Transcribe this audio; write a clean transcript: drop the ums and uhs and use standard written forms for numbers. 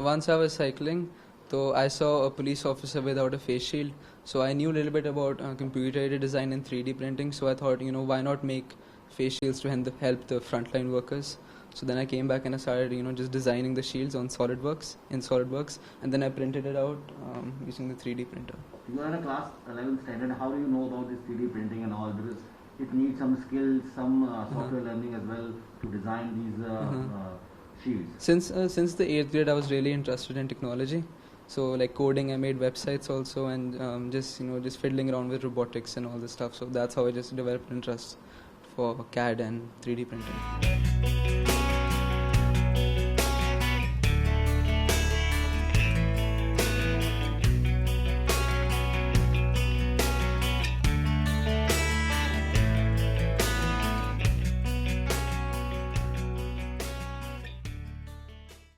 once I was cycling, so I saw a police officer without a face shield. So I knew a little bit about computer-aided design and 3D printing. So I thought, why not make face shields to help the frontline workers? So then I came back and I started, just designing the shields on SolidWorks, and then I printed it out using the 3D printer. You are in a class 11 standard. How do you know about this 3D printing and all? Because it needs some skills, some software learning as well to design these shields. Since the 8th grade, I was really interested in technology. So like coding, I made websites also, and just fiddling around with robotics and all this stuff. So that's how I just developed interest for CAD and 3D printing.